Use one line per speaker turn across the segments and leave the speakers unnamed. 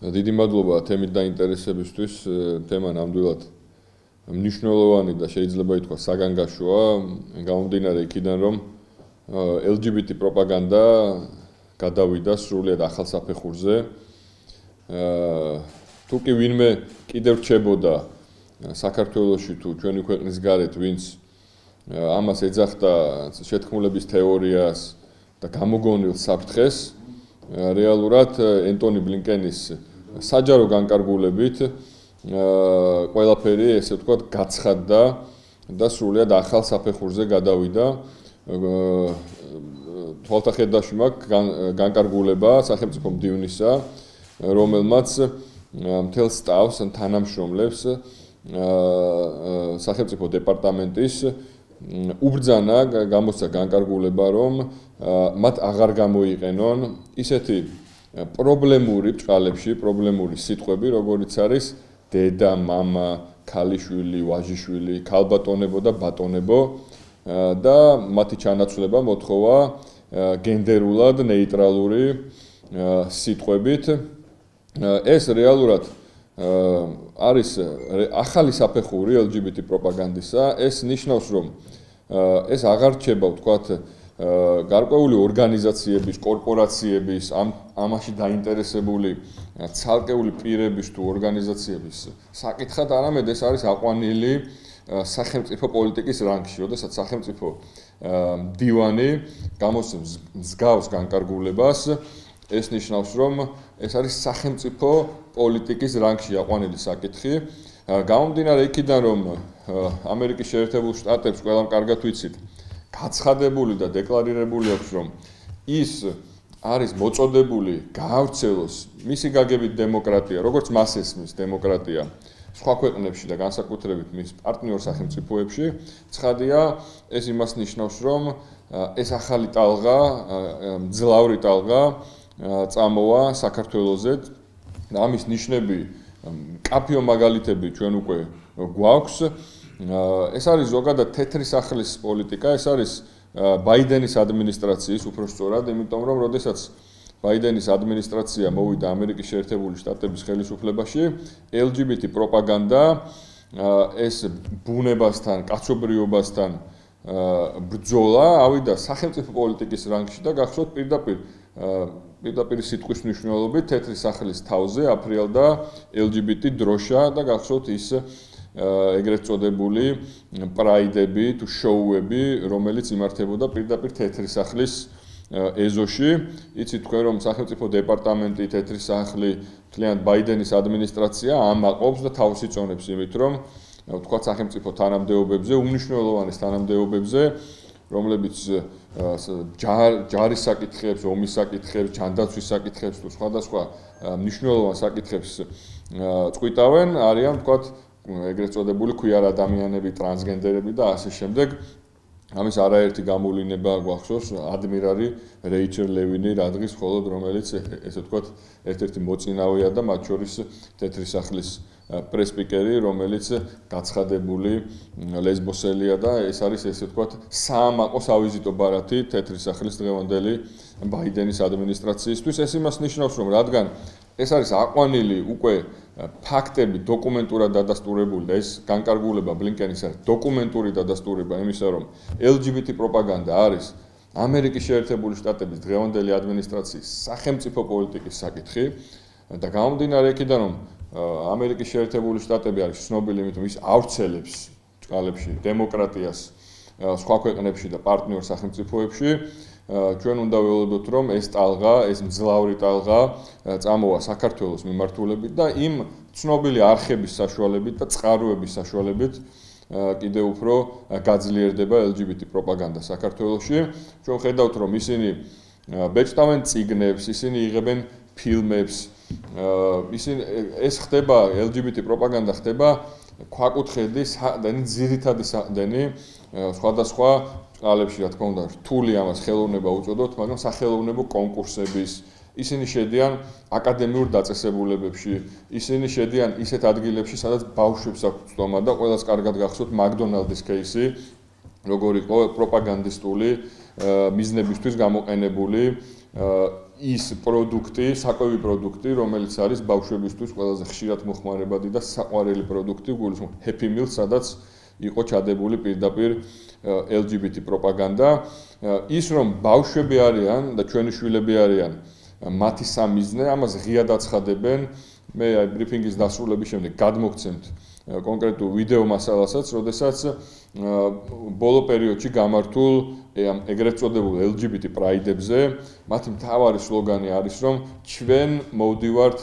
დიდი მადლობა თემით დაინტერესებისთვის. თემა ნამდვილად მნიშვნელოვანი და შეიძლება ითქვას საგანგაშოა, გამომდინარე იქიდან, რომ LGBT პროპაგანდა გადავიდა სრულიად ახალ საფეხურზე. თუ კი ვინმე კიდევ რჩებოდა საქართველოში თუ ჩვენი ქვეყნის გარეთ, ვინც ამას ეძახდა შეთქმულების თეორიას და გამოგონილ საფრთხეს, რეალურად ენტონი ბლინკენის საჯარო განკარგულებით ყველაფერი ესე ვთქვათ გაცხადდა და სრულიად ახალ საფეხურზე გადავიდა. თვალთახედავში მაქვს განკარგულება სახელმწიფო მდივნისა, რომელმაც მთელს ტავს თანამშრომლებს სახელმწიფო დეპარტამენტის უბრძანა, გამოსცა განკარგულება, რომ მათ აღარ გამოიყენონ ისეთი პრობლემური ბჭყალებში, პრობლემური სიტყვები, როგორიც არის დედა, მამა, ქალიშვილი, ვაჟიშვილი, ქალბატონებო და ბატონებო და მათი ჩანაცვლება მოთხოვა გენდერულად ნეიტრალური სიტყვებით. ეს რეალურად არის ახალი საფეხური LGBT პროპაგანდისა. ეს ნიშნავს, რომ ეს აღარ რჩება, ვთქვათ, გარკვეული ორგანიზაციების, კორპორაციების, ამაში დაინტერესებული ცალკეული პირების თუ ორგანიზაციების საკითხად, არამედ ეს არის აყვანილი სახელმწიფო პოლიტიკის რანგში, როდესაც სახელმწიფო მდივანი გამოსცემს მსგავს განკარგულებას, ეს ნიშნავს, რომ ეს არის სახელმწიფო პოლიტიკის რანგში აყვანილი საკითხი. გამომდინარე იქიდან, რომ ამერიკის შეერთებულ შტატებს ყველამ კარგად ვიცით, გაცხადებული და დეკლარირებული აქვს, რომ ის არის მოწოდებული გაავრცელოს მისი გაგებით დემოკრატია, როგორც მას ესმის დემოკრატია სხვა ქვეყნებში და განსაკუთრებით მის პარტნიორ სახელმწიფოებში. ცხადია, ეს იმას ნიშნავს, რომ ეს ახალი ტალღა, მძლავრი ტალღა წამოვა საქართველოზე. ამის ნიშნები, მკაფიო მაგალითები ჩვენ უკვე გვაქვს. ეს არის ზოგადად თეთრი სახლის პოლიტიკა, ეს არის ბაიდენის ადმინისტრაციის უბრალოდ, იმიტომ რომ როდესაც ბაიდენის ადმინისტრაცია მოვიდა ამერიკის შეერთებული შტატების ხელისუფლებაში, LGBT პროპაგანდა ეს ბუნებასთან, კაცობრიობასთან ბრძოლა ავიდა სახელმწიფო პოლიტიკის რანგში და გახსოვთ პირდაპირ სიტყვის მნიშვნელობით თეთრი სახლის თავზე აფრიალდა LGBT დროშა და გახსოვთ ის ეგრეთ წოდებული პრაიდები თუ შოუები, რომელიც იმართებოდა პირდაპირ თეთრი სახლის ეზოში. იცით თქვენ, რომ სახელმწიფო დეპარტამენტი, თეთრი სახლი, მთლიანად ბაიდენის ადმინისტრაცია ამაყობს და თავს იწონებს იმით, რომ ვთქვათ სახელმწიფო თანამდებობებზე, უმნიშვნელოვანეს თანამდებობებზე, რომლებიც ჯარის საკითხებს, ომის საკითხებს, ჯანდაცვის საკითხებს თუ სხვადასხვა მნიშვნელოვან საკითხებს წყვიტავენ, არიან ვთქვათ ეგრეთ წოდებული ქუიარ ადამიანები, ტრანსგენდერები და ასე შემდეგ. ამის არაერთი გამოვლინება გვახსოვს ადმირალი რეიჩელ ლევინი რადღის მხოლოდ, რომელიც ესე ვთქვათ ერთ-ერთი მოწინავეა და მათ შორის თეთრი სახლის პრესპიკერი, რომელიც გაცხადებული ლესბოსელია და ეს არის ესე ვთქვათ საამაყო სავიზიტო ბარათი თეთრი სახლის დღევანდელი ბაიდენის ადმინისტრაციისთვის. ეს იმას ნიშნავს, რომ რადგან ეს არის აყვანილი უკვე ფაქტები დოკუმენტურად დადასტურებული და ეს განკარგულება ბლინკენის არის დოკუმენტური დადასტურება იმისა, რომ LGBT პროპაგანდა არის ამერიკის შეერთებული შტატების დღევანდელი ადმინისტრაციის სახელმწიფო პოლიტიკის საკითხი და გამომდინარე იქიდან, რომ ამერიკის შეერთებული შტატები არის ცნობილი იმით, რომ ის ავრცელებს ბჭყალებში დემოკრატიას სხვა ქვეყნებში და პარტნიორ სახელმწიფოებში, ჩვენ უნდა ველოდოთ, რომ ეს ტალღა, ეს მძლავრი ტალღა წამოვა საქართველოს მიმართულებით და იმ ცნობილი არხების საშუალებით და წყაროების საშუალებით კიდევ უფრო გაძლიერდება LGBT პროპაგანდა საქართველოში. ჩვენ ხედავთ, რომ ისინი ბეჭდავენ წიგნებს, ისინი იღებენ ფილმებს, ეს ხდება LGBT პროპაგანდა ხდება ქვაკუთხედი საყდენი, ძირითადი საყდენი სხვადასხვა ბჭყალებში, რა თქმა უნდა, რთული ამას ხელოვნება უწოდოთ, მაგრამ სახელოვნებო კონკურსების, ისინი შედიან აკადემიურ დაწესებულებებში, ისინი შედიან ისეთ ადგილებში, სადაც ბავშვებს აქვს წვდომა და ყველას კარგად გახსოვთ მაკდონალდის кейსი, როგორ იყო პროპაგანდისტული მიზნებისთვის გამოყენებული ის პროდუქტი, საკვები პროდუქტი, რომელიც არის ბავშვებისთვის ყველაზე ხშირად მოხმარებადი და საყვარელი პროდუქტი, გულისხმობ Happy Meal, სადაც იყო ჩადებული პირდაპირ LGBT პროპაგანდა. ის რომ ბავშვები არიან და ჩვენი შვილები არიან მათი სამიზნე, ამას ღიად აცხადებენ. მე აი ბრიფინგის დასრულების შემდეგ გადმოგცემთ კონკრეტულ ვიდეო მასალასაც, როდესაც ბოლო პერიოდში გამართულ ეგრეთ წოდებულ LGBT პრაიდებზე მათი მთავარი სლოგანი არის, რომ ჩვენ მოვდივართ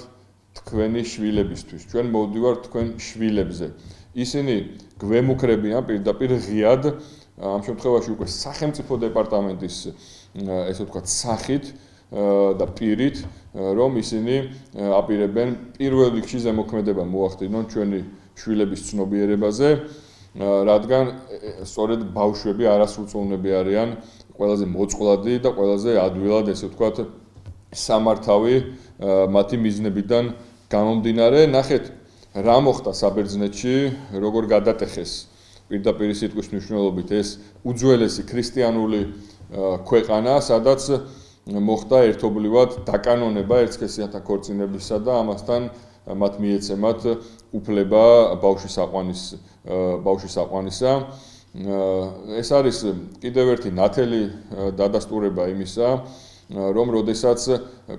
თქვენი შვილებისთვის, ჩვენ მოვდივართ თქვენ შვილებზე. ისინი გვემუქრებიან პირდაპირ ღიად, ამ შემთხვევაში უკვე სახელმწიფო დეპარტამენტის ესე ვთქვათ სახით და პირით, რომ ისინი აპირებენ პირველ რიგში ზემოქმედება მოახდინონ ჩვენი შვილების ცნობიერებაზე, რადგან სწორედ ბავშვები არასრულწლოვნები არიან ყველაზე მოწყვლადი და ყველაზე ადვილად ესე ვთქვათ სამართავი მათი მიზნებიდან გამომდინარე. ნახეთ რა მოხდა საბერძნეთში, როგორ გადატეხეს პირდაპირ სიტყვის მნიშვნელობით ეს უძველესი ქრისტიანული ქვეყანა, სადაც მოხდა ერთობლივად დაკანონება ერთსქესიანთა ქორწინებისა და ამასთან მათ მიეცემათ უფლება ბავშვის აყვანისა. ეს არის კიდევ ერთი ნათელი დადასტურება იმისა, რომ როდესაც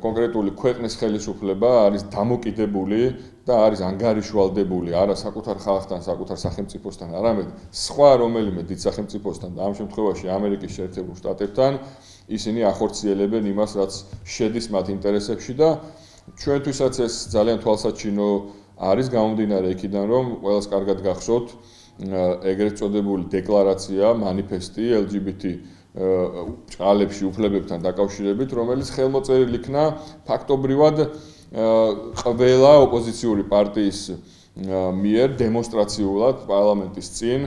კონკრეტული ქვეყნის ხელისუფლება არის დამოკიდებული და არის ანგარიშვალდებული არა საკუთარ ხალხთან, საკუთარ სახელმწიფოსთან, არამედ სხვა რომელიმე დიდ სახელმწიფოსთან და ამ შემთხვევაში ამერიკის შეერთებულ შტატებთან, ისინი ახორციელებენ იმას, რაც შედის მათ ინტერესებში და ჩვენთვისაც ეს ძალიან თვალსაჩინო არის გამომდინარე იქიდან, რომ ყველას კარგად გახსოვთ ეგრეთ წოდებული დეკლარაცია, მანიფესტი LGBT ჭალებში უფლებებთან დაკავშირებით, რომელიც ხელმოწერილი იქნა ფაქტობრივად ყველა ოპოზიციური პარტიის მიერ დემონსტრაციულად პარლამენტის წინ.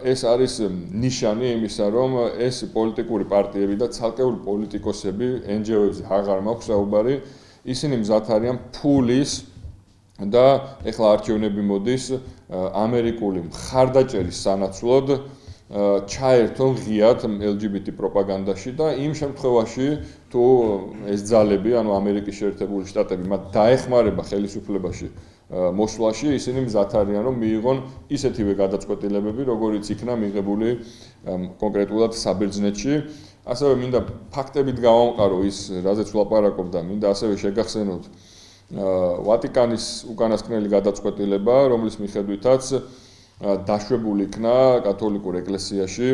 ეს არის ნიშანი იმისა, რომ ეს პოლიტიკური პარტიები და ცალკეული პოლიტიკოსები, NGO-ებზე აღარ მაქვს საუბარი, ისინი მზად არიან ფულის და ეხლა არჩევნები მოდის ამერიკული მხარდაჭერის სანაცვლოდ ჩაერთონ ღიად LGBT პროპაგანდაში და იმ შემთხვევაში თუ ეს ძალები, ანუ ამერიკის შეერთებული შტატები მათ დაეხმარება ხელისუფლებაში მოსვლაში, ისინი მზად არიან რომ მიიღონ ისეთივე გადაწყვეტილებები, როგორიც იქნა მიღებული კონკრეტულად საბერძნეთში. ასევე მინდა ფაქტებით გავამყარო ის, რაზეც ვლაპარაკობ და მინდა ასევე შეგახსენოთ ვატიკანის უკანასკნელი გადაწყვეტილება, რომლის მიხედვითაც დაშვებული იქნა კათოლიკურ ეკლესიაში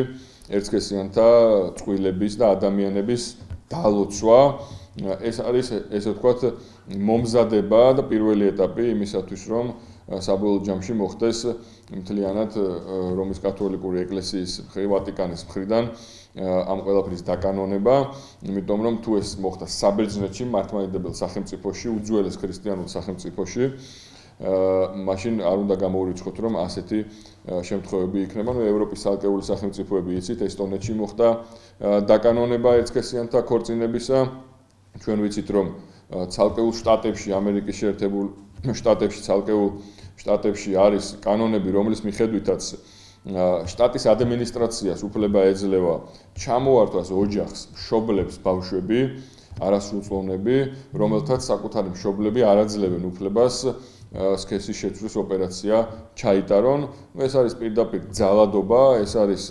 ერთსქესიანთა წყვილების და ადამიანების დალოცვა. ეს არის ესე ვთქვათ მომზადება და პირველი ეტაპი იმისათვის, რომ საბოლოო ჯამში მოხდეს მთლიანად რომის კათოლიკური ეკლესიის ვატიკანის მხრიდან ამ ყველაფრის დაკანონება, იმიტომ რომ თუ ეს მოხდა საბერძნეთში, მართლმადიდებელ სახელმწიფოში, უძველეს ქრისტიანულ სახელმწიფოში, მაშინ არ უნდა გამოურიცხოთ, რომ ასეთი შემთხვევები იქნება. ნუ ევროპის ცალკეული სახელმწიფოები იცით, ესტონეთში მოხდა დაკანონება ერთსქესიანთა ქორწინებისა. ჩვენ ვიცით, რომ ცალკეულ შტატებში, ამერიკის შეერთებულ შტატებში, ცალკეულ შტატებში არის კანონები, რომლის მიხედვითაც შტატის ადმინისტრაციას უფლება ეძლევა ჩამოართვას ოჯახს მშობლებს ბავშვები, არასრულწლოვნები, რომელთაც საკუთარი მშობლები არ აძლევენ უფლებას სქესის შეცვლის ოპერაცია ჩაიტარონ. ეს არის პირდაპირ ძალადობა, ეს არის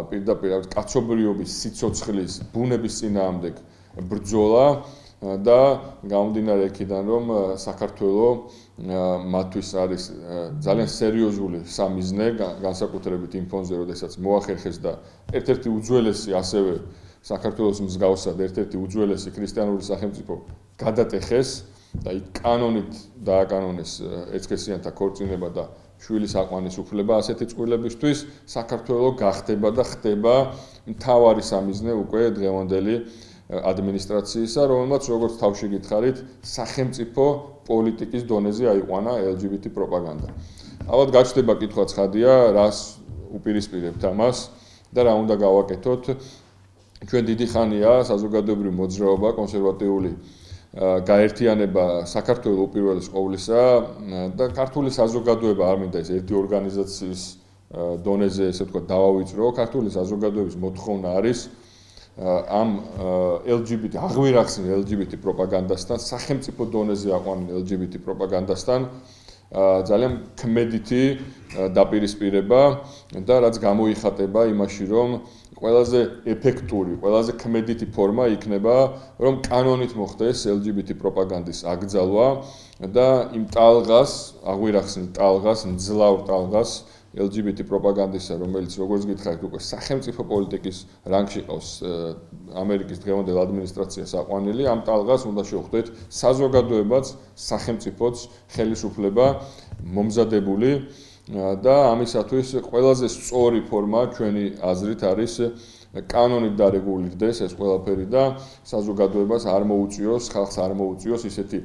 პირდაპირ კაცობრიობის სიცოცხლის ბუნების წინააღმდეგ ბრძოლა და გამომდინარე იქიდან, რომ საქართველოს მათთვის არის ძალიან სერიოზული სამიზნე, განსაკუთრებით იმ ფონზე, როდესაც მოახერხეს და ერთ-ერთი უძველესი ასევე საქართველოს მსგავსად ერთ-ერთი უძველესი ქრისტიანული სახელმწიფო გადატეხეს და იქ კანონით დააკანონეს ერთსქესიანთა ქორწინება და შვილის აყვანის უფლება ასეთი წყვილებისთვის, საქართველოს გახდება და ხდება მთავარი სამიზნე უკვე დღევანდელი ადმინისტრაციისა, რომელმაც როგორც თავში გითხარით, სახელმწიფო პოლიტიკის დონეზე აიყვანა LGBT პროპაგანდა. ალბათ გაჩნდება კითხვა ცხადია, რას უპირისპირებთ ამას და რა უნდა გავაკეთოთ. ჩვენ დიდი ხანია საზოგადოებრივი მოძრაობა, კონსერვატიული გაერთიანება საქართველოს უპირველეს ყოვლისა და ქართული საზოგადოება არ მინდა ეს ერთი ორგანიზაციის დონეზე, ესე ვთქვათ, დავავიწყრო. ქართული საზოგადოების მოთხოვნა არის ამ LGBT აღვირახსნილ LGBT პროპაგანდასთან, სახელმწიფო დონეზე აყვანილ LGBT პროპაგანდასთან ძალიან ქმედითი დაპირისპირება და რაც გამოიხატება იმაში, რომ ყველაზე ეფექტური, ყველაზე ქმედითი ფორმა იქნება, რომ კანონით მოხდეს LGBT პროპაგანდის აკრძალვა და იმ ტალღას, აღვირახსნილ ტალღას, მძლავრ ტალღას LGBT პროპაგანდისა, რომელიც როგორც გითხარით, უკვე სახელმწიფო პოლიტიკის რანგში ყავს ამერიკის დღევანდელ ადმინისტრაციას აყვანილი, ამ ტალღას უნდა შევხვდეთ საზოგადოებაც, სახელმწიფოც ხელისუფლება მომზადებული და ამისათვის ყველაზე სწორი ფორმა ჩვენი აზრით არის კანონით დარეგულირდეს ეს ყველაფერი და საზოგადოებას არ მოუწიოს, ხალხს არ მოუწიოს ისეთი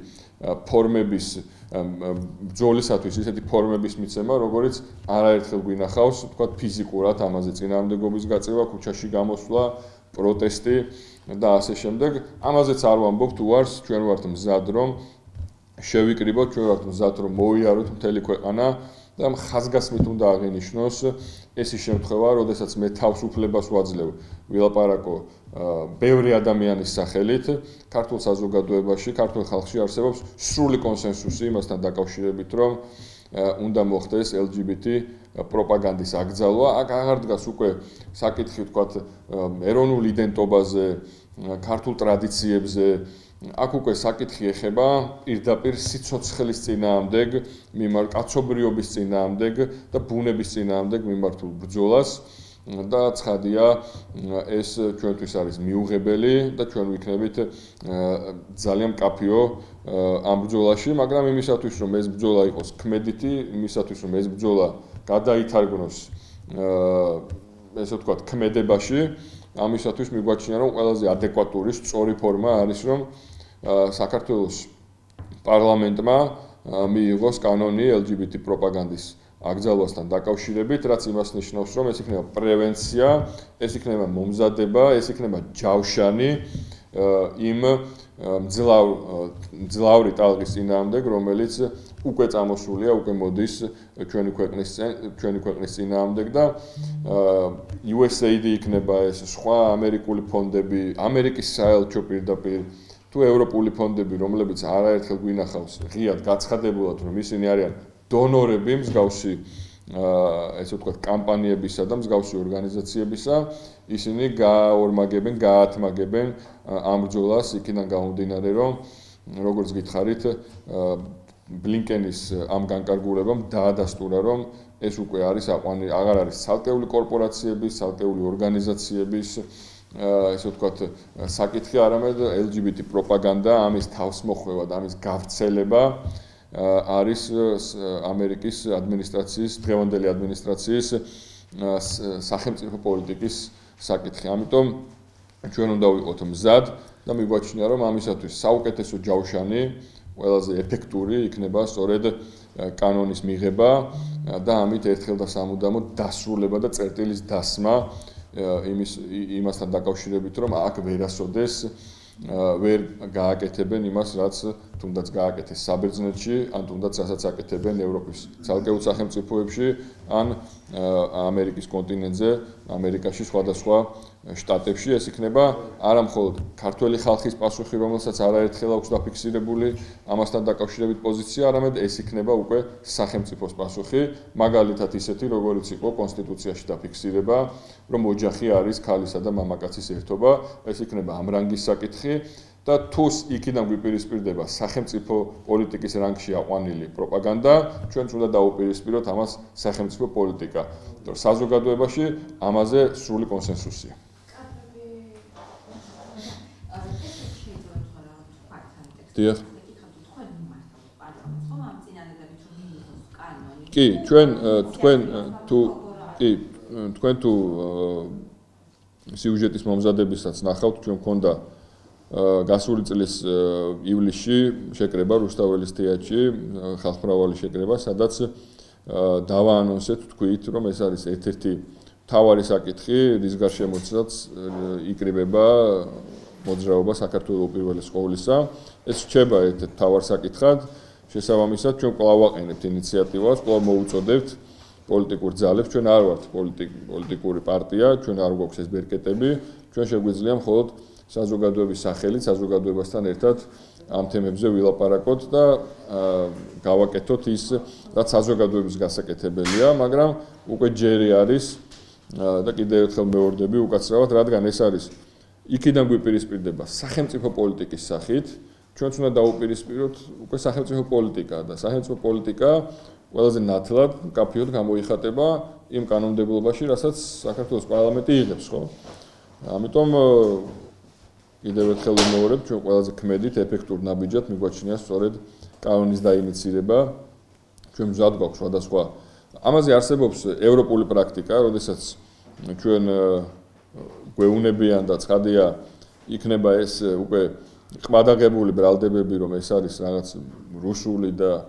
ფორმების ბრძოლისათვის ისეთი ფორმების მიცემა, როგორიც არაერთხელ გვინახავს, თქვა ფიზიკურად ამაზე წინააღმდეგობის გაწევა, ქუჩაში გამოსვლა, პროტესტი და ასე შემდეგ. ამაზეც არ ვამბობ თუ არს, ჩვენ ვართ მზად რომ შევიკრიბოთ, ჩვენ ვართ მზად რომ მოიაროთ მთელი ქვეყანა და ხაზგასმით უნდა აღინიშნოს ეს ის შემთხვევა, როდესაც მე თავისუფლებას ვაძლევ ვილაპარაკო ბევრი ადამიანის სახელით, ქართულ საზოგადოებაში, ქართულ ხალხში არსებობს სრული კონსენსუსი იმასთან დაკავშირებით, რომ უნდა მოხდეს LGBT პროპაგანდის აკრძალვა. აქ აღარ დგას უკვე საკითხი, ვთქვათ, ეროვნულ იდენტობაზე, ქართულ ტრადიციებზე. აქ უკვე საკითხი ეხება პირდაპირ სიცოცხლის წინააღმდეგ, კაცობრიობის წინააღმდეგ და ბუნების წინააღმდეგ მიმართულ ბრძოლას და ცხადია ეს ჩვენთვის არის მიუღებელი და ჩვენ ვიქნებით ძალიან მკაფიო ამ ბრძოლაში, მაგრამ იმისათვის რომ ეს ბრძოლა იყოს ქმედითი, იმისათვის რომ ეს ბრძოლა გადაითარგმნოს ესე ვთქვათ ქმედებაში, ამისათვის მიგვაჩნია რომ ყველაზე ადეკვატური სწორი ფორმა არის რომ საქართველოს პარლამენტმა მიიღოს კანონი LGBT პროპაგანდის აკრძალვასთან დაკავშირებით, რაც იმას ნიშნავს, რომ ეს იქნება პრევენცია, ეს იქნება მომზადება, ეს იქნება ჯავშანი იმ მძლავრი ტალღის წინააღმდეგ, რომელიც უკვე წამოსულია, უკვე მოდის ჩვენი ქვეყნის წინააღმდეგ და USAID იქნება ეს სხვა ამერიკული ფონდები, ამერიკის საელჩო პირდაპირ თუ ევროპული ფონდები, რომლებიც არაერთხელ გვინახავს ღიად გაცხადებულად, რომ ისინი არიან დონორები მსგავსი ესე ვთქვათ კამპანიებისა და მსგავსი ორგანიზაციებისა, ისინი გაორმაგებენ, გაათმაგებენ ამ ბრძოლას იქიდან გამომდინარე, რომ როგორც გითხარით, ბლინკენის ამ განკარგულებამ დაადასტურა, რომ ეს უკვე არის აღარ არის ცალკეული კორპორაციების, ცალკეული ორგანიზაციების ესე ვთქვათ საკითხი, არამედ LGBT პროპაგანდა, ამის თავსმოხვევა და ამის გავრცელება არის ამერიკის ადმინისტრაციის, დღევანდელი ადმინისტრაციის სახელმწიფო პოლიტიკის საკითხი. ამიტომ ჩვენ უნდა ვიყოთ მზად და მიგვაჩნია, რომ ამისათვის საუკეთესო ჯავშანი, ყველაზე ეფექტური იქნება სწორედ კანონის მიღება და ამით ერთხელ და სამუდამოდ დასრულება და წერტილის დასმა იმასთან დაკავშირებით, რომ აქ ვერასოდეს ვერ გააკეთებენ იმას, რაც თუნდაც გააკეთეს საბერძნეთში, ან თუნდაც რასაც აკეთებენ ევროპის ცალკეულ სახელმწიფოებში, ან ამერიკის კონტინენტზე, ამერიკაში სხვადასხვა შტატებში. ეს იქნება არა მხოლოდ ქართველი ხალხის პასუხი, რომელსაც არაერთხელ აქვს დაფიქსირებული ამასთან დაკავშირებით პოზიცია, არამედ ეს იქნება უკვე სახელმწიფოს პასუხი, მაგალითად ისეთი, როგორც იყო კონსტიტუციაში დაფიქსირება, რომ ოჯახი არის ქალისა და მამაკაცის ერთობა, ეს იქნება ამ რანგის საკითხი. და თუ იქიდან გვიპირისპირდება სახელმწიფო პოლიტიკის რანგში აყვანილი პროპაგანდა, ჩვენც უნდა დაუპირისპიროთ ამას სახელმწიფო პოლიტიკა. საზოგადოებაში ამაზე სრული კონსენსუსია. დიახ. კი, თქვენ თუ სიუჟეტის მომზადებისაც ნახავთ, ჩვენ მქონდა გასული წლის ივლისში შეკრება რუსთაველის თეატრში, ხალხმრავალი შეკრება, სადაც დავაანონსეთ თქვით, რომ ეს არის ერთ-ერთი მთავარი საკითხი, რის გარშემოც იკრიბება მოძრაობა საქართველოს უპირველეს ყოვლისა. ეს რჩება ერთ-ერთ მთავარ საკითხად. შესაბამისად, ჩვენ კვლავ ვაყენებთ ინიციატივას, კვლავ მოუწოდებთ პოლიტიკურ ძალებს, ჩვენ არ ვართ პოლიტიკური პარტია, ჩვენ არ გვაქვს ეს ბერკეტები, ჩვენ შეგვიძლია მხოლოდ საზოგადოების სახელით, საზოგადოებასთან ერთად ამ თემებზე ვილაპარაკოთ და გავაკეთოთ ის, რაც საზოგადოების გასაკეთებელია, მაგრამ უკვე ჯერი არის და კიდევ ერთხელ მეორდები უკაცრავად, რადგან ეს არის იქიდან გვიპირისპირდება სახელმწიფო პოლიტიკის სახით, ჩვენც უნდა დაუპირისპიროთ უკვე სახელმწიფო პოლიტიკა და სახელმწიფო პოლიტიკა ყველაზე ნათლად, მკაფიოდ გამოიხატება იმ კანონმდებლობაში, რასაც საქართველოს პარლამენტი იღებს, ხო? ამიტომ კიდევ ერთხელ ვიმეორებ, ჩვენ ყველაზე ქმედით, ეფექტურ ნაბიჯად მიგვაჩნია სწორედ კანონის დაინიცირება. ჩვენ მზად გვაქვს სხვადასხვა. ამაზე არსებობს ევროპული პრაქტიკა, როდესაც ჩვენ გვეუნებიან და ცხადია იქნება ეს უკვე ყმადაღებული ბრალდებები, რომ ეს არის რაღაც რუსული და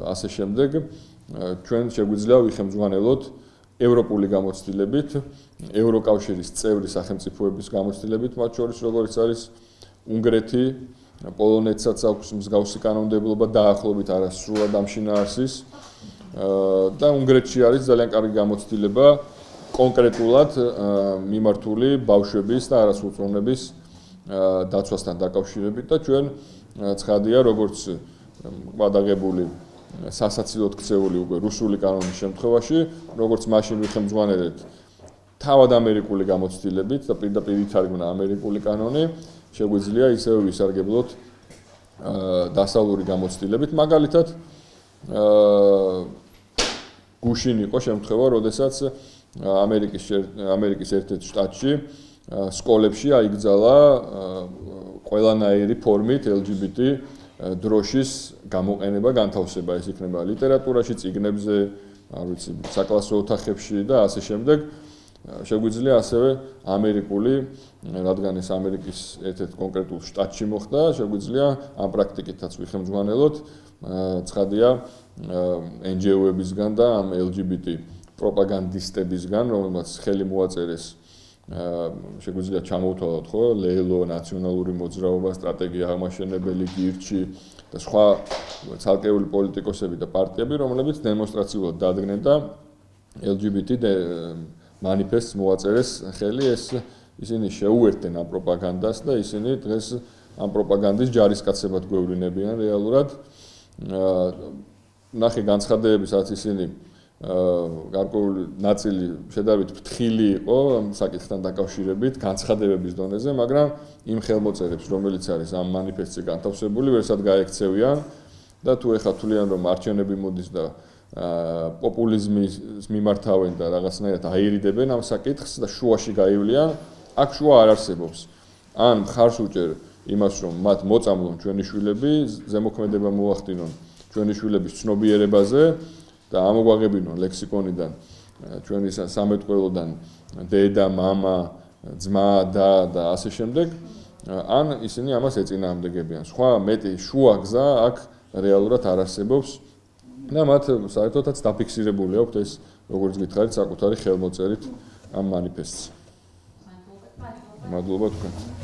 ასე შემდეგ, ჩვენ შეგვიძლია ვიხემძღვანელოთ ევროპული გამოცდილებით, ევროკავშირის წევრი სახელმწიფოების გამოცდილებით, მათ შორის როგორც არის უნგრეთი, პოლონეთსაც აქვს მსგავსი კანონმდებლობა დაახლოებით არასრულად ამ შინაარსის და უნგრეთში არის ძალიან კარგი გამოცდილება კონკრეტულად მიმართული ბავშვების და არასრულწლოვნების დაცვასთან დაკავშირებით და ჩვენ ცხადია როგორც ყმადაღებული სასაცილოდ ქცეული უკვე რუსული კანონის შემთხვევაში, როგორც მაშინ ვიხემძღვანელეთ თავად ამერიკული გამოცდილებით და პირდაპირ ითარგმნა ამერიკული კანონი, შეგვიძლია ისევ ვისარგებლოთ დასავლური გამოცდილებით, მაგალითად გუშინ იყო შემთხვევა, როდესაც ამერიკის ერთ-ერთ შტატში სკოლებში აიგზალა ყველანაირი ფორმით LGBT დროშის გამოყენება, განთავსება, ეს იქნება ლიტერატურაში, წიგნებზე, არ ვიცი, საკლასო ოთახებში და ასე შემდეგ. შეგვიძლია ასევე ამერიკული, რადგან ეს ამერიკის ერთ-ერთ კონკრეტულ შტატში მოხდა, შეგვიძლია ამ პრაქტიკითაც ვიხემძღვანელოთ, ცხადია NGO-ებისგან და ამ LGBT პროპაგანდისტებისგან, რომელმაც ხელი მოაწერეს შეგვიძლია ჩამოვთვალოთ, ხო, ლეილო, ნაციონალური მოძრაობა, სტრატეგია აღმაშენებელი, გირჩი და სხვა ცალკეული პოლიტიკოსები და პარტიები, რომლებიც დემონსტრაციულად დადგნენ და LGBT მანიფესტს მოაწერეს ხელი, ისინი შეუერთდნენ ამ პროპაგანდას და ისინი დღეს ამ პროპაგანდის ჯარისკაცებად გვევლინებიან რეალურად. ნახე განცხადებების, რაც ისინი გარკვეული ნაწილი შედარებით ფრთხილი იყო ამ საკითხთან დაკავშირებით განცხადებების დონეზე, მაგრამ იმ ხელმოწერებს, რომელიც არის ამ მანიფესტზე განთავსებული, ვერსად გაექცევიან და თუ ეხლა თვლიან, რომ არჩევნები მოდის და პოპულიზმის მიმართავენ და რაღაცნაირად აირიდებენ ამ საკითხს და შუაში გაივლიან, აქ შუა არ არსებობს. ან მხარს უჭერ იმას, რომ მათ მოწამლონ ჩვენი შვილები, ზემოქმედება მოახდინონ ჩვენი შვილების ცნობიერებაზე და ამოგვაღებინონ ლექსიკონიდან ჩვენი სამეთყველოდან დედა, მამა, ძმა და ასე შემდეგ, ან ისინი ამას ეწინააღმდეგებიან. სხვა მეტი შუა გზა აქ რეალურად არ არსებობს და მათ საერთოდაც დაფიქსირებული აქვთ ეს, როგორც გითხარით, საკუთარი ხელმოწერით ამ მანიფესტს. მადლობა თქვენ.